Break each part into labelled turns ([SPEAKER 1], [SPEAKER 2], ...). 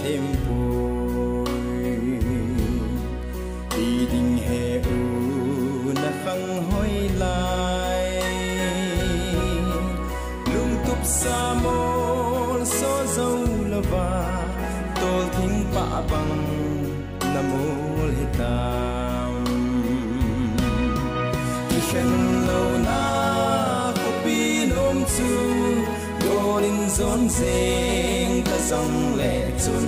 [SPEAKER 1] thêm vui đi đình hè na khăng hoi lai lung tup sa mol so dâu lava tol thing pa bang namul hitam kishen lo na kopinom chu golin zon zeng ta zong le chun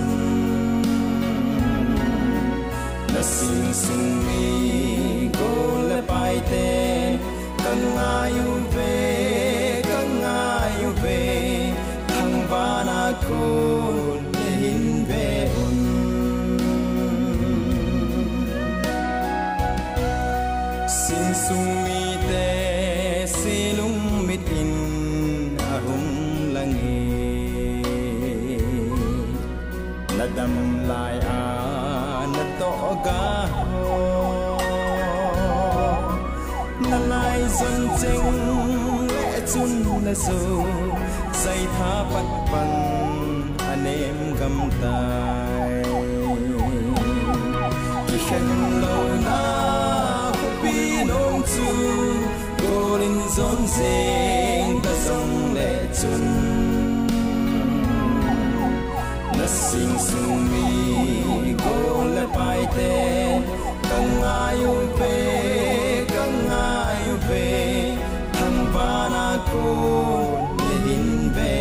[SPEAKER 1] na sing sung mi gol le pai te kan ngayu ve thang vana ko le hin ve un sing sung mi te silung mit in ahung nadam lai a na to ga ho na lai zon cheng le chun na so sai tha pat pan anem gam tai kishen lo na ko pi nom chu golin zon cheng ta song le chun sing sung mi go le pai te kang ayu ve thang vana ko le hin ve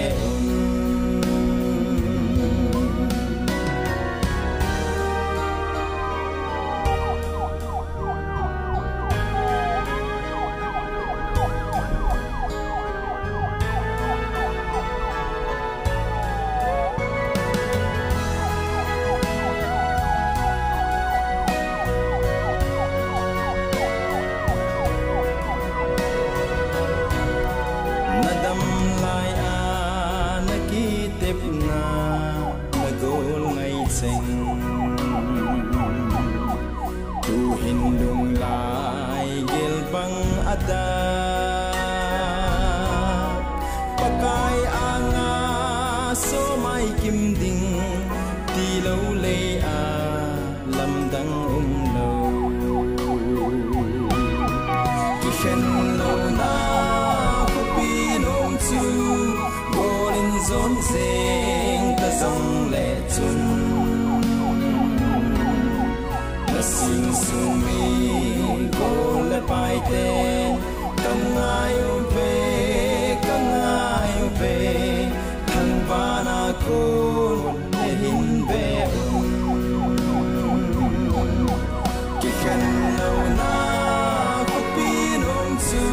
[SPEAKER 1] tu hindung lai gel bang ada pakai anga so mai kim ding ti lo le a lam dang lo kishen lo na ko pi nom chu golin zon zeng ta zong le chun sing sung mi go le pai te kang ayu ve thang vana ko le hin ve kishen lo na ko pi nom chu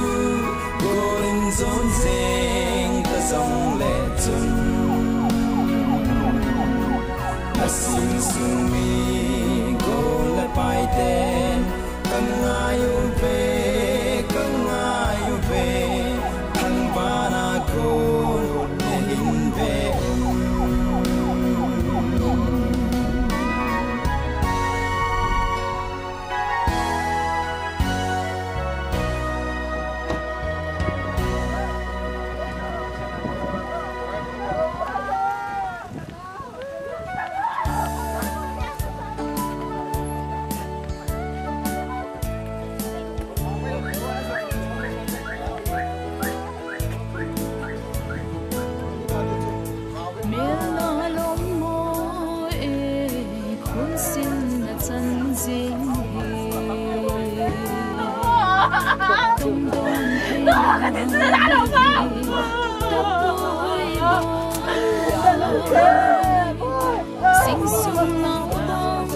[SPEAKER 1] golin zon zeng ta zong le chun sing sung mi pai te kang ayu ve thang vana ko le hin ve
[SPEAKER 2] Sing sung mau bóng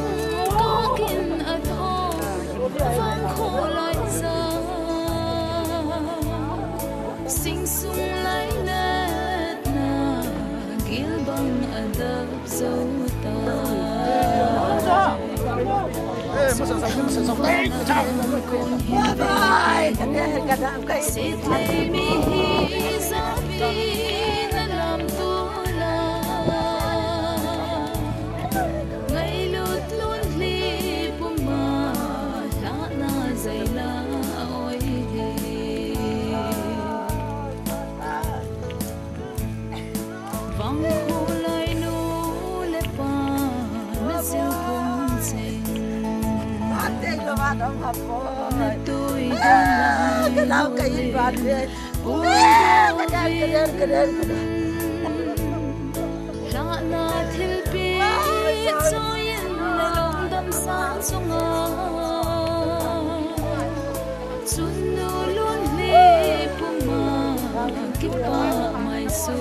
[SPEAKER 2] có kiên ở thô vang khô lại ra sing sung lại nét na gil bang ở đập dấu ta Sit lay mi hi sa pi na lam tu la ngay lut luôn li puma la na zai la oi vang khô lai nu le pa
[SPEAKER 3] ông học cô
[SPEAKER 2] tôi
[SPEAKER 3] cái nào cái gì bạn vậy cái đen
[SPEAKER 2] la la thil bi cho yên là lòng đắm sáng sung chun nu luôn đi puma kipa mai su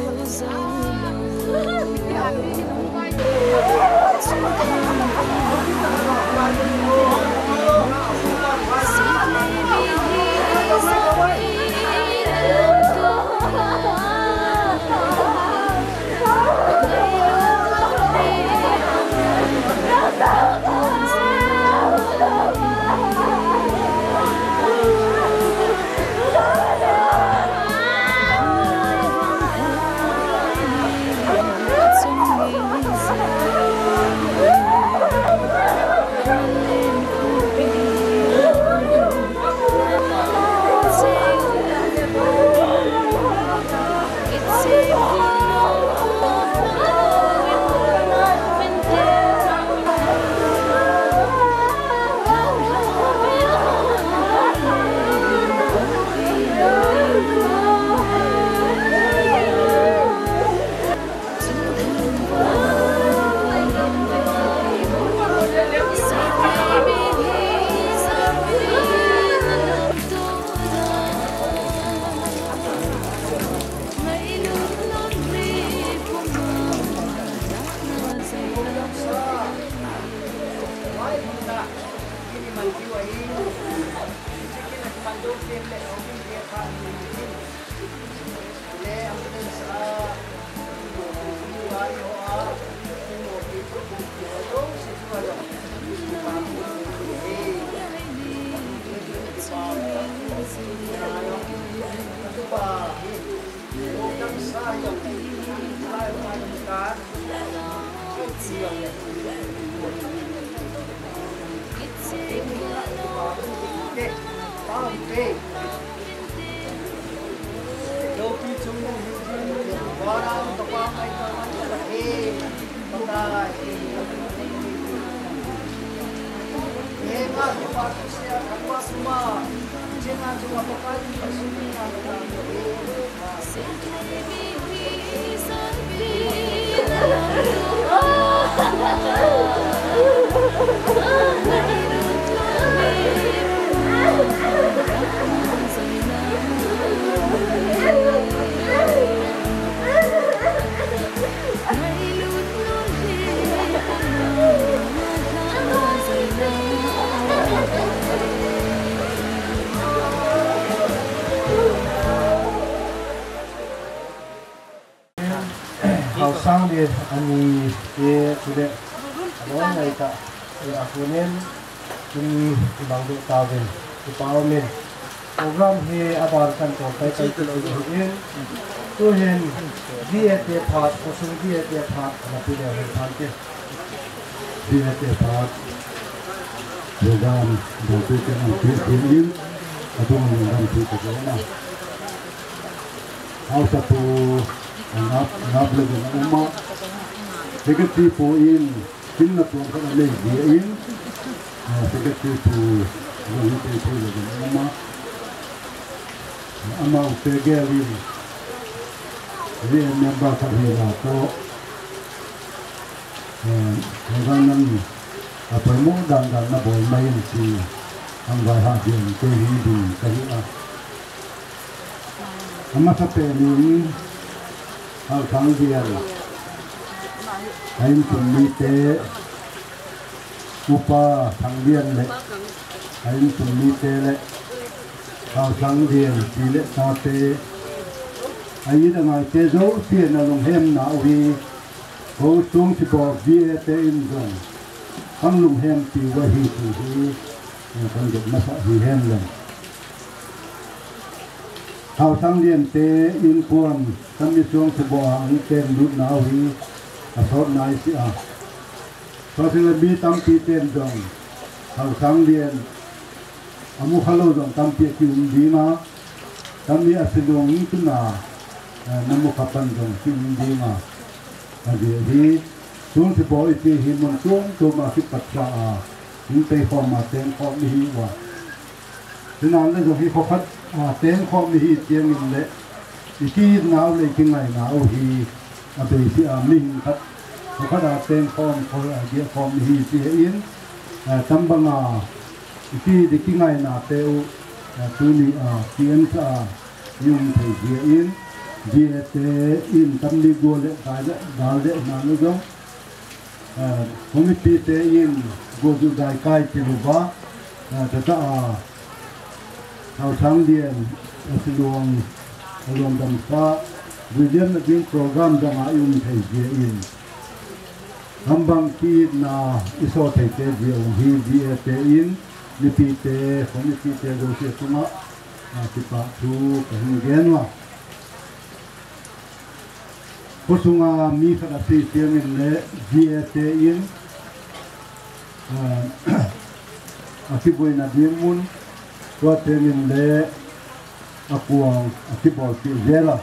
[SPEAKER 4] sang dia ani dia sudah awal mereka akunin ini bangdu tawin dipawamin program he abarkan to kai tujuin tuhen dia tepat usul dia tepat tapi dia berhenti dia tepat program bangdu tujuin atau mengganti kerana satu ngap lagi nama sekali poin pinna tuan kan lagi diin sekali tu lagi tu lagi nama ama upegeli dia member kahila to jangan apa mu dan na boy main si anggai hadian ke hidu kahila ama sapeli al kang dia ain tumite upa kang dia le ain tumite le al kang dia dile sate ain ngai te zo tien na long hem na wi ho tung si bo vie te in zong ang long hem ti wa hi tu hi kan de ma sa hi hem le hào sang liên tế in quân tâm đi xuống sự bỏ hàng tên lút nào hi sốt này xí so sinh là bi tâm pi tên dòng hào sang liên amu khalo dòng tâm pi kium di ma tâm đi asidong itu na namu kapan dòng kium di ma jadi hi xuống sự bỏ itu hi mun xuống tu ma si patsa những tay phong mà tên phong đi vào thế nào là rồi khi khó khăn tên phong đi tiếng mình lệ thì khi nào lấy cái ngày nào thì bây giờ mình thật khó khăn tên phong thôi địa phong đi tiếng yên tâm bằng khi thì cái ngày nào tiêu tu ni tiếng dùng thầy địa yên địa tế yên tâm đi qua lệ cái lệ đào lệ nào nữa không hôm nay tế yên qua du đại cai tiêu ba tất cả hậu sáng điện luồng đầm sa William Nagin program đang dùng thầy địa yên hầm bằng khi na iso thầy tế địa hi địa tế yên nipi tế hôm nipi tế rồi sẽ kuma kita tu kemudian lah Kosunga mi kada si tiang in le GST in akiboi na dimun tua tiang in le akuang akibol si zela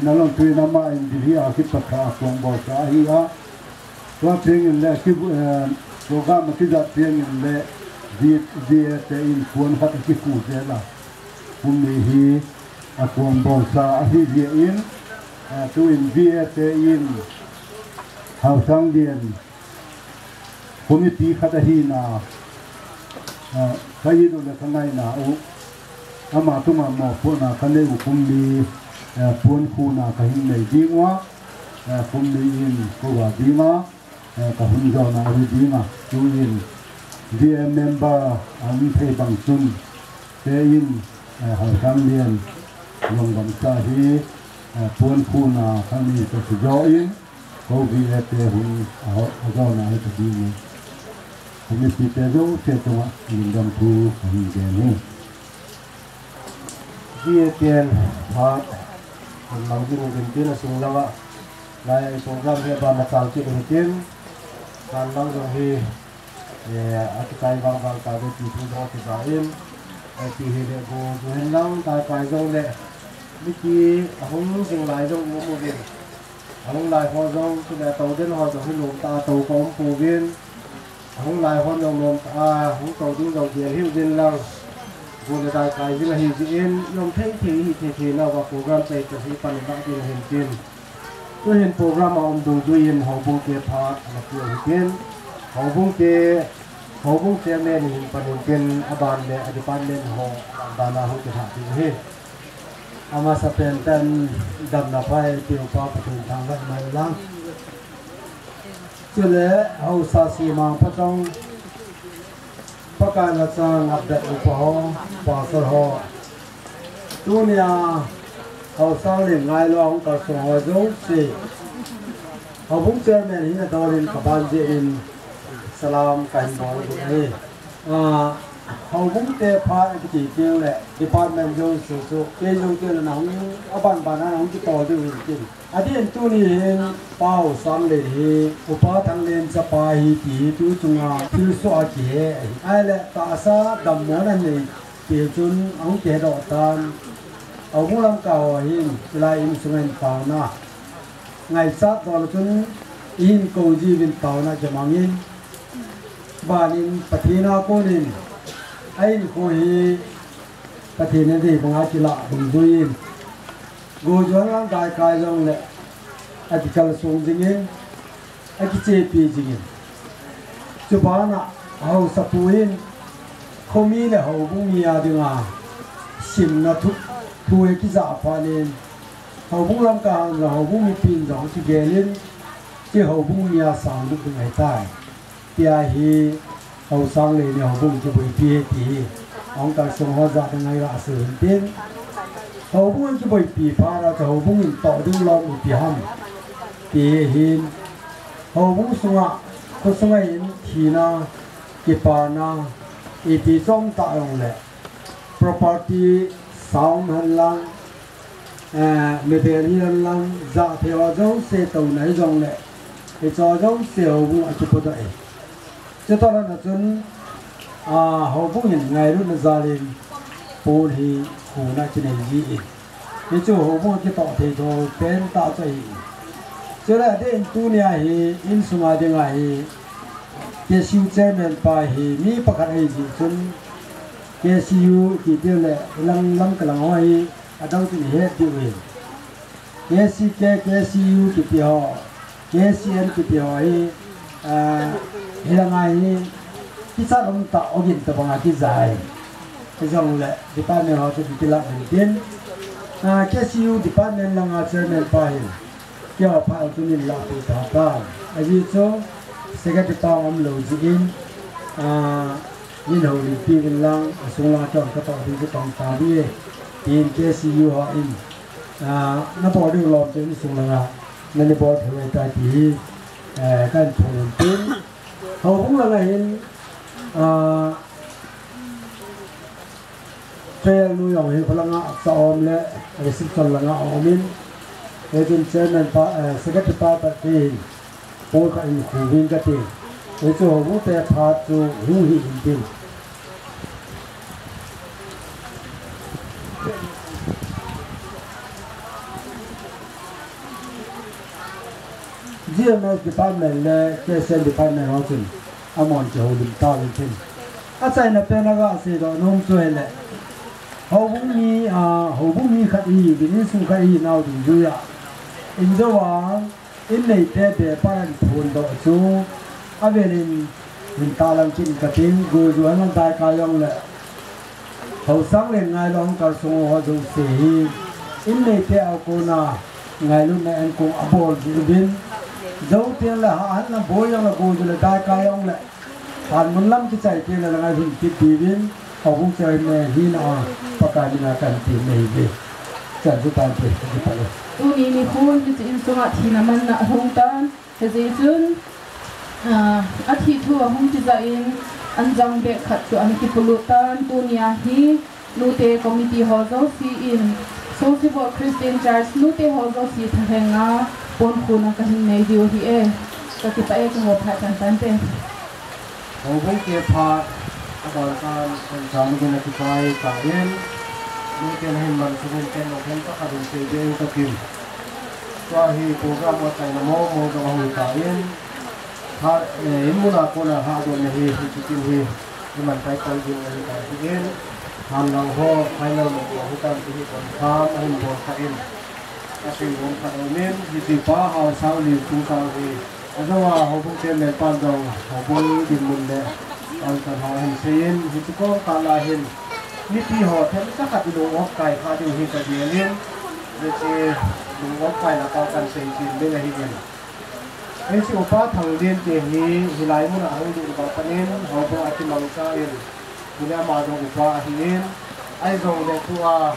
[SPEAKER 4] nalong tui nama in diri akipaka akuang bol sa hiya tua tiang in le akib program akizat tiang in le GST in kuan hat akifu zela kumihi akuang bol sa hiya in tu in VST in hậu sang điện committee khát hi na cái gì đó là cái này na u ama tu mà mò phun na cái này u kumbi phun khu na cái hình này đi quá kumbi in cô vào đi mà cái hình đó na đi mà tu in VM member anh thấy bằng sun thế in hậu sang điện dùng bằng sa hi puan khu na kami to join ko vi ete hun ago na ete di ni kami pite do te to lingam thu kami ge ni vi ete ha mang di ngin tin sung lawa lai program he ba na kal ki ni tin kan lang do hi atikai bang bang ka de ti thu do ti ba in ti he de go hen lang ta kai zo le Miki ahong sing lai jong mo mo bin ahong lai ho jong tu le tàu den ho jong lom ta tàu kom pu bin ahong lai ho jong lom ta ahong tàu du jong dia hiu din lang bu le dai kai ji la hi ji in lom thei thi na wa program sai ta hi pan ba tin hin tin tu hin program om du du in ho bu ke pha na pu hi tin ho bu ke men hin pan tin aban le department ho dana ho ke tha ti hi ama sa pentan dam na pai tiêu pa patun thang vai mai lang chule au sa si ma patong pakai la sang update upa ho pasal ho dunia au sang lim ngai long ka so ho zo si au bung chairman hi na dalin kaban je in salam kan bo ni hầu bún tê pha cái chỉ tiêu lệ department vô số cái vô tiêu là nóng ở bàn bàn nó nóng cái to tiêu hình kia à thì tu ni bao sang lệ thì upa thằng lên sa pa hi chỉ tu chung à tiêu số chế ai lệ ta sa đầm món này này tiêu chun ông chế độ tan ông làm cầu hin lại instrument tàu na ngày sát đó là chun in cầu gì bên tàu na chỉ mang in bàn in patina cô in ai cô hi cái thế này thì bằng ai chỉ lạ bằng đôi ngồi cho ngang đại cài rong lệ ai chỉ cần xuống gì nghe ai chỉ chơi pi gì nghe chụp ảnh à hậu sập puin không mi là hậu bung mía đi mà sim na thu cái giả pha lên hậu bung làm cả là hậu bung mi pin rồi chỉ ghé lên chỉ hậu bung mía sáng lúc ngày tai tia hi hậu sang lên hậu bung chỉ bởi pi thì ông ta sống hóa ra ngày là sự hiện tiền hậu bung chỉ bởi pi pha ra hậu bung tạo đứng lo một pi ham pi hin hậu bung sống à có sống ấy thì na cái pa na pi trong tạo ông lệ property sound hành lang material lang giá theo dấu xe tàu này dòng lệ thì cho dấu xe hậu bung ở chụp đấy cho ta là chun hậu bung hiện ngày lúc nó ra lên bồn thì hồ na trên này gì thì chỗ hậu bung cái tọt thì thôi bên tạo cho cho là đến tu này thì in suma đi ngày
[SPEAKER 5] KCU chairman pa hi mi pakhat ai ji chun KCU ki tiu le lam kalang hoi adau tin he tiu we KCU ki tiu KCN ki tiu hi hilangai hi kita rom ta ogin ta banga ki zai jong le department ho tu tilak din KCU department langa chairman pa hi kya pa tu ni la tu ta ka aji so secretary pa am lo jin yin ho li pi lang sung la chon ka to di tong ta bi tin KCU ho in na bo du lo tin sung la na ni bo thwe ta ti kan thon tin ho hung la la hin Trail New York hi phalanga sa om le receipt chon langa omin Agent Chairman pa Secretary pa ti po ka in khuvin ka ti e cho wo te pha chu hu hi in tin GMS department le KSN department ho tin amon cho lim ta in tin a chai na pe na ga se do nom choi le hầu bún mi khát y vì nên sung khát y nào thì vui à in đóว่าin này thế để ban phun độ chú à về mình ta làm chuyện cái tiếng gửi rồi nó đại ca yong lệ hầu sáng lên ngày long cả sung hoa dùng xì in này thế ao cô na ngày lúc này anh cũng abol đi bên dấu tiền là hắn là bố yong là cô rồi đại ca yong lệ hắn muốn làm cái chạy tiền là ngày hình cái đi bên hầu bún chơi mẹ hi nào pakai minakan tim maybe jangan tampil di pala
[SPEAKER 6] uni ni khun di in sungat hinaman na hongtan hezejun athi thu hong ti za in anjang be khat chu an ki pulutan tunia hi nute committee ho zo si in Sociable Christian Church nute ho zo si thenga pon khuna ka hin nei dio hi e ka ki pa e ko pha tan tan te
[SPEAKER 5] ho bung ke pha abar kan sang ke na ki pai ka yen mungkin himman sebentar mungkin tak ada saja yang terkini. Wahai program watai namo mau kau kain, har imun aku nak hadu nehi hijikin hi, iman kai kau jin kain, ham lang ho final mau hutan ini konfam ahim bo kain. Kasih bom kain hijipa hal sauli tungkal hi. Azawa hobung cemen pandang hobung dimunde, alkan hawin sein hijikong kalahin. Ni pi ho thêm chắc là đồ ngọc cày pha điều hiện tại địa liên để chơi đồ ngọc cày là cao cần xây dựng bên này hiện nên sự phá thằng liên tiền hi lại muốn là hơi đủ cao cần nên họ có ai tìm bằng sao yên bây giờ mà đồ phá hiện ai dùng để tua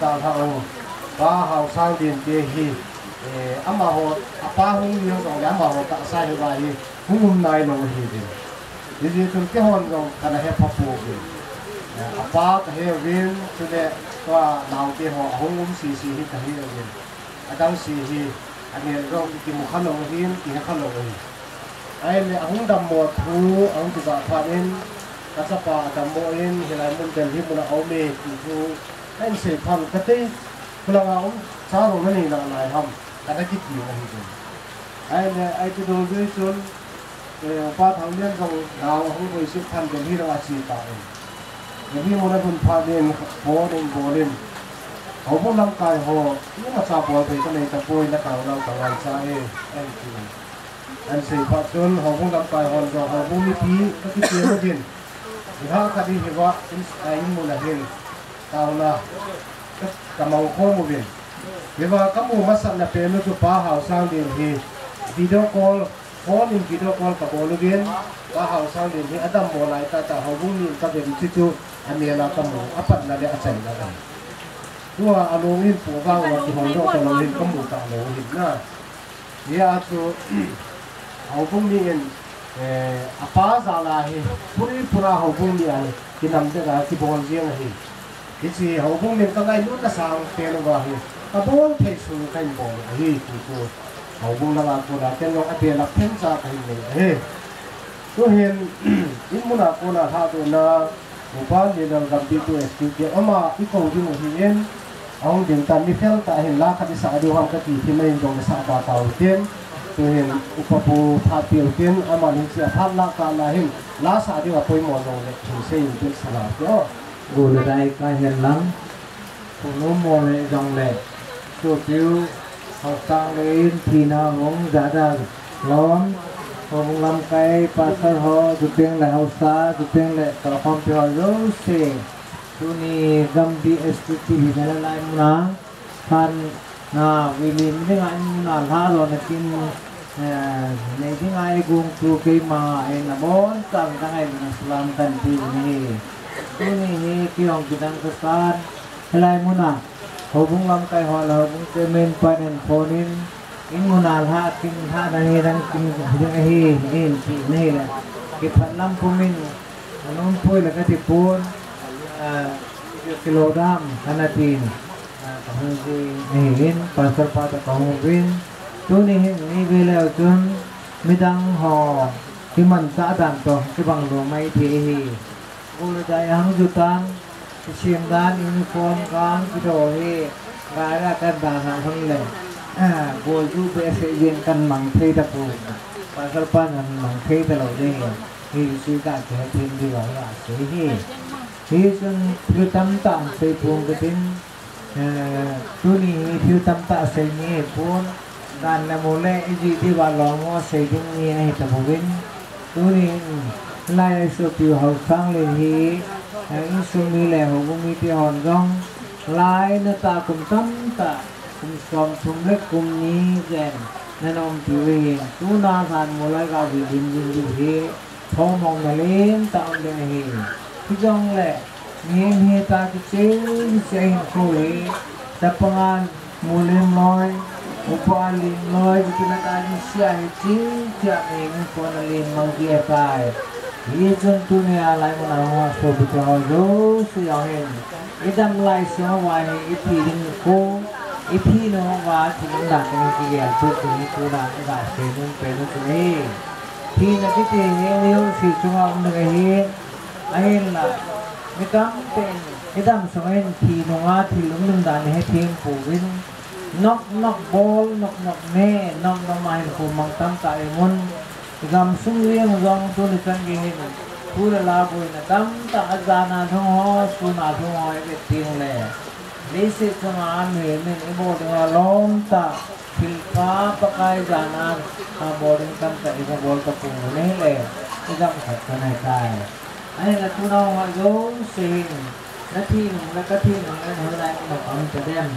[SPEAKER 5] đào hậu phá hậu sang tiền tiền hi ama ho apa hung nhiều rồi ama ho tak sai vậy hung này nó hi đi thì chúng cái hòn rồi cái này hẹp phù apa kahir win sudah tua nau ke ho hong si hi kahir win adang si hi ane rong ki mu khalo hin ki khalo hin ai le hong dam mo thu ang tu ba pha in ka sa pa dam mo in hilai mun del hi mun au me ki thu ai se phan ka te kula nga om sa ro ni na lai ham ka da ki ti na hi ai le ai tu do zui sun pa thang lian rong nau hong voi si phan del hi ra chi ta Jadi mulai pun paden, bolen, họ muốn làm cài họ, nhưng mà sao bỏ thì cái này tập bôi nó càng lâu càng ngày sai, anh xây phát chân họ muốn làm cài họ rồi họ muốn đi phí các cái tiền nó tiền, thì họ cái đi thì vợ anh muốn là tiền, tao là cái màu khô một tiền, thì vợ các mùa mắt sẵn là tiền nó chụp phá hào sang tiền thì video call, phone in video call cả bộ luôn phá hào sang tiền thì adam bỏ lại ta họ muốn nhìn ta về đi chú anh em làm công áp là để chạy là vậy. Đúng là anh ông in phụ vang và thì họ cho tao lên công vụ tạo lỗ hình na. Thì anh chú họ cũng đi in apa ra là hi, pura họ cũng đi anh thì nằm đây là cái bồn riêng hi. Cái gì họ cũng mình cái này luôn là sang tiền vào hi. Cái bồn thấy số cái bồn hi thì chú họ cũng là cô là tiền nó tiền là thêm ra cái này hi. Tôi hiện in muốn là cô là thao tụi na bukan di dalam gambar itu ama ikau di muhinin, orang dengan tani fel tak hendak kadi sahaja orang kati main dong sahaja tahu ten, ตัวเห็นอุปภูธาเตียวเตียนอามาลิเสียพัดละกาลาหินลาสาดีว่าป่วยหมอลงเลยถึงเสียอยู่ที่สลาเนาะกูเลยได้ก็เห็นหลังกูรู้หมอเลยจังเลยตัวเดียวเขาตั้งเลยทีน่าหงจะได้ล้อมผมลำไก่ปัสสาวะจุดเตียงเลยเอาซาจุดเตียงเลยกระพงเปียวรู้สิตัวนี้กำดีเอสพีทีในลายมุนาท่านน่าวิลิมที่ไงมุนาท่าเราเนี่ยกินในที่ไงกุ้งตัวเกยมาเองนะบอนตั้งตั้งไงมุสลิมกันที่นี่ตัวนี้ที่องค์ดังสักการลายมุนาผมลำไก่หัวเราผมจะเมนปานินโฟนินอินมุนาท่ากินท่าดังนี้ดังกินยังไงนี่นี่แหละเก็บพันลำพุมินน้องพูดแล้วก็ติปูนกิโลกรัมขนาดนี้นี่เห็นปัสสาวะของวินตัวนี้เห็นนี่เวลาจนไม่ดังห่อที่มันสะดันตัวที่บางโรงไม่ทีกูเลยใจหังจุดตันเชียงดานยูนิฟอร์มการกิโลเฮกายละกันดาหางทั้งเลยกูยูเบสเย็นกันมังเทตะปูปัสสาวะนั้นมังเทตะเราได้ที่สุดการเกิดขึ้นดีกว่าเสียที่จนพิวตั้มตั้งเสียพวงกระดิ่งตัวนี้พิวตั้มตั้งเสียนี้พวงการละโมเลอีจีที่ว่าลองว่าเสียดิ้งนี้ให้ตะบุวินตัวนี้ไล่สุดพิวเขาฟังเลยฮีอินสุมีเลยหัวมีที่หอนร้องไล่เนื้อตาคุมตั้มตาคุมสอมคุมเล็กคุมนี้แก่นั่นอมผิวเองตัวนาทานโมเลกับวิลินยินดูเฮพอมองมาเล่นตาอมเดนเฮที่จงเลยนี่ตาที่เชื่อคุยแต่ปังอันมูลลอยอุปาลินลอยที่นั่นอันนี้เชื่อจริงจะเองคนลินมังกี้ไปยี่จนตัวนี้อะไรมันเอาหัวโซ่ไปจะเอาโย่เสียเห็นอีดำลายเสียไว้อีพีดิ้งโคอีพีน้องว่าที่มันดังเป็นกี่อย่างตัวนี้ตัวดังก็เสียนุ่งเป็นตัวนี้ที่นักที่เลี้ยวสิจังหวะมันก็เห็นไอ้ล่ะไม่ต้องเป็นไอ้ดำสมัยที่น้องว่าที่ลุงลุงด่านให้เพียงผู้วินนกบอลนกแม่นกไม้ผู้มังตั้งใจมันดำสุ่มเลี้ยงรองตัวนี้กันกี่เห็นผู้ละลาบุยนะดำตั้งอาจารย์นาทุ่งหอสุนาทุ่งหอไอ้เพียงเลยลิสิตสมานเหมือนไอ้โบดงาล้อมตาพิลฟ้าปะกายจานาโบดงตั้งแต่ไอ้โบดกระปุกนี่เลยไอ้ดำขัดกันให้ได้ไอ้ละทุนเอาว่าโยนสิ่งและที่หนึ่งและก็ที่หนึ่งนั่นเท่าไรมันเอาจะเด่น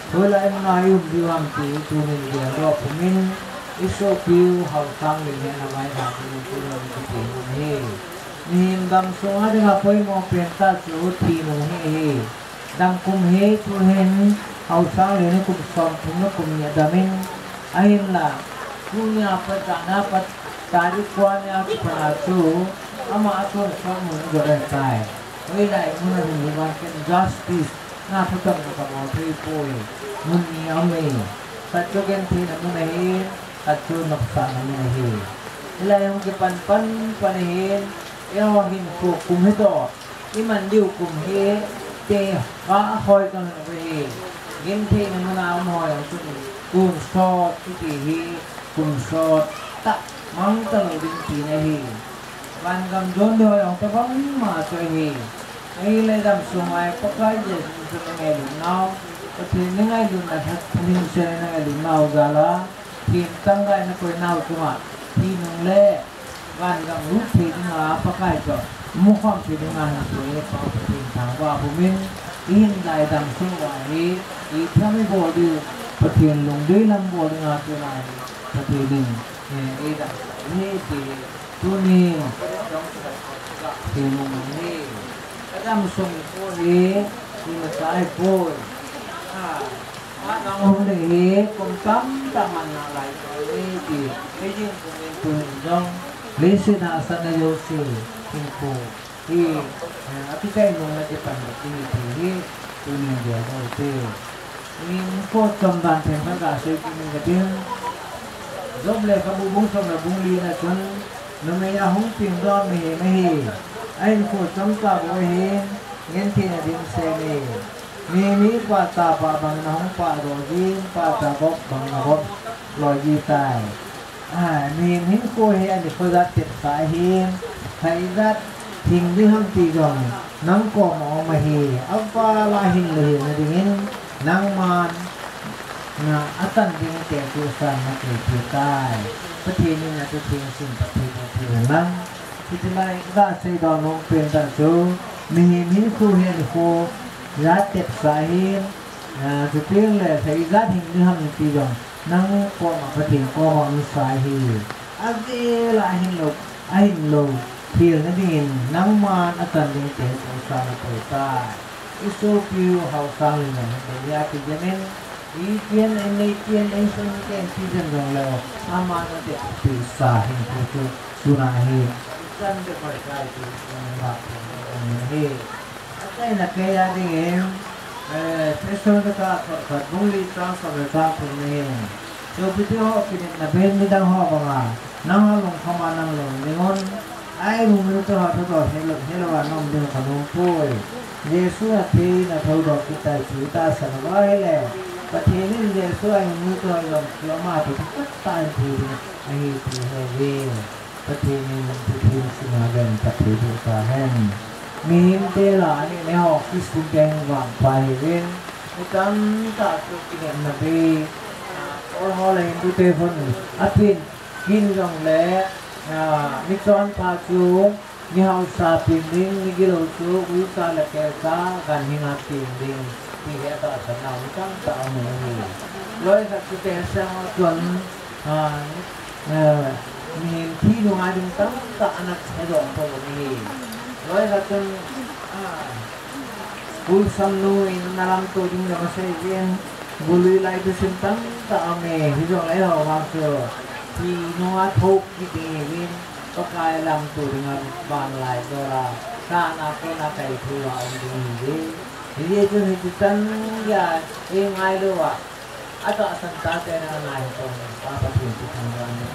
[SPEAKER 5] เท่าไรมันอายุดีวันที่ตัวหนึ่งเดียวรอบผมมินอิโซคิวเขาตั้งเลยเนี่ยนะไม่ทำเป็นตัวเราจะถึงนี่นี่ดำสวะที่เขาไปมองเปลี่ยนตาสูที่หนึ่งนี่ดำคุมเฮตัวเห็นเขาตั้งเลยนี่คุมสองคุมนกคุมเนี่ยดำมินไอ้ละpunya petana tadi kuahnya penatu ama atur kamu berekai wilai mana menggunakan justice na putar kamu tripoi muni ame satu ganti namunahin satu nafsa namunahin wilai yang kepan panahin yang hinpo kumhito iman diu kumhe te ka hoy kan rehe ganti namunahin hoy ang kun shot iti cùng sọt tắc mong tầng định chỉ này hì van cầm rốn đôi ông ta vẫn mà chơi hì ấy lấy đầm xuống ngoài có cái gì cho ngày đúng nào có thì những ngày đúng là thật nhưng chơi ngày đúng nào ra là thì tăng lại nó coi nào cơ mà thì nung lệ van cầm rút thì nó có cái cho mua không thì nó là tuổi có thì tháng qua của mình in lại đầm xuống ngoài thì theo mấy bộ đi có tiền lùng đấy làm bộ đi ngã chỗ này tapi ini di dunia ilmu ini ada musuh ini di Mesir pun orang ini kumtam taman nalai ini di Beijing pun dong lesi nasana yosi info di tapi saya nunggu di pandai ini dunia dia itu ini kok tambahan tempat kasih ini kadang Zoble kabubung sa nabungli na chun namaya hong pingdo mehi ay ko chamka bohin ngenti na din sene mi pa ta pa bang na hong pa rojin pa ta bok bang na bok loji tai
[SPEAKER 7] mình hình cô hệ anh khôi ra tiệt sai hiền thấy ra thình đi hâm tì rồi nắng cỏ mỏ mà hì ấp va la hình lười là điên nắng man na atan ding te tu san na ke tu tai pati ni na tu ting sin pati nang ti lai da sei do no pen da so mi min khu hen khu ra tep sai hin na tu ting le sei ra hình đi hâm tì rồi nắng cỏ mà pati cỏ mà sai hi agi la hin lo Thiền nó điền nắng man ở tận những cái sông sang tuổi ta, isu piu hậu sang lên này, để thì cho nên ý kiến anh xin cái season rồi là aman nó để từ xa hình từ suna hi, chân để phải cái từ bạc hi, cái là cái là đi em, person cái thật bung đi transfer ra từ này, rồi bây giờ họ cái là bên đi đang họ bằng à, năng lượng không ăn năng lượng để ngon ai muốn cho họ thôi hay là nom đừng có nom thôi Giêsu thì là thâu đọc kita chúng ta sẽ nói là và thế nên Giêsu anh muốn cho lòng chúa mà thì tất cả thì anh thì về và thế nên thì xin gần tập thể dục ta hen mình thế là anh này học cái sự kiện vàng phải lên tâm ta cho kinh nghiệm là về họ là những cái phần áp tin kinh dòng lẽ ni chọn pa chu ni hau sa pin ding ni gilo chu u sa la ke sa gan hinga pin ding ti he ta sa na ni kam ta me ni loi sa ku te sa chọn ni thi nu ha ding tam ta anak he do to ni loi sa chọn ul sam nu in nalam to ding na sa yen bului lai tu sim tam ta me hi do lai ho wa so thì nó thục cái gì có cái làm tủ dengan bàn lại rồi là ta nào cái cái thu vào đi thì chứ thì chân ya em ai đâu à atau asal ta cái này không apa pun itu kan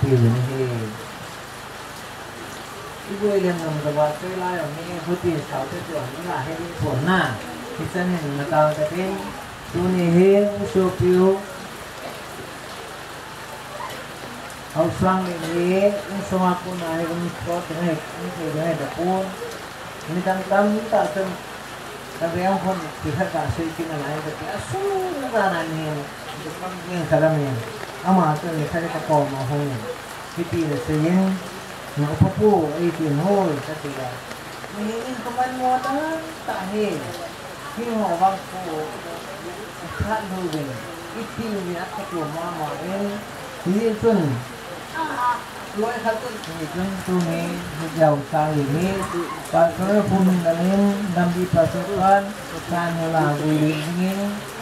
[SPEAKER 7] pilih ni ibu yang membuat cái lai ở ini putih sao cái chỗ ini là hay đi thốn na thì chân hình là tao cái tu ni he so piu hậu sang ini semua pun naik untuk naik ini naik dapur ini tentang minta tapi yang pun kita kasih kita naik tapi asal kan ini depan yang salam ini ama tu ni saya tak kau mahu kita ni sayang nak apa itu hol ketika ini kemarin modal tak he ini orang tu kan dulu itu ni aku tu mama ini pun lối khát thì chúng tôi giàu sang ini và kalau pun dalam di pasukan kan là vui ini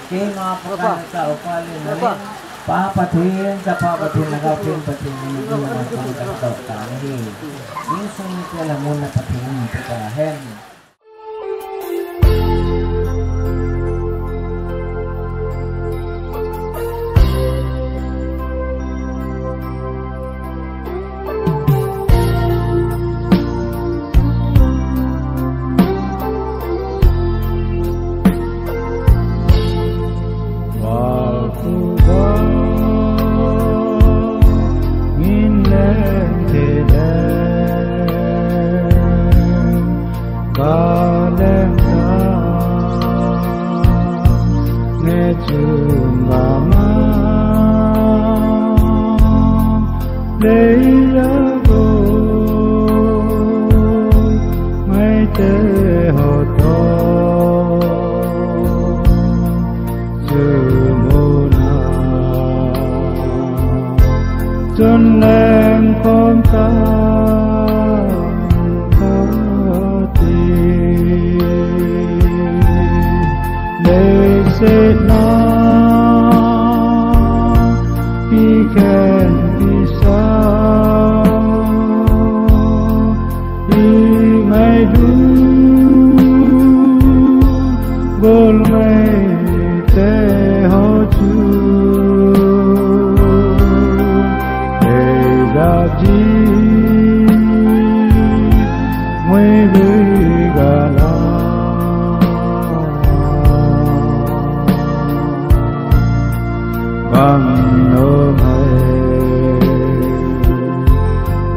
[SPEAKER 7] cái mà pakai tahu paling ini papatin nakau patin ini macam tahu tadi ini semua lah mun patin kita hen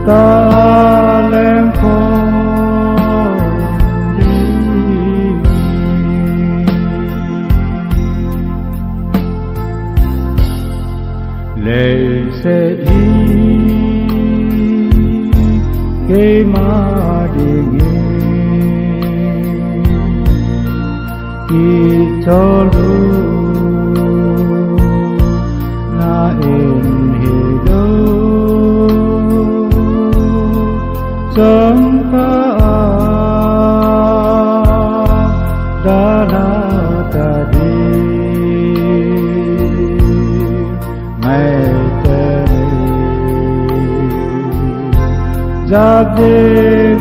[SPEAKER 4] ta lên phong đi lệ sẽ đi cái mà đi nghe đi cho lu na in hi do chẳng ta đã là ta đi ngày tên giáp đêm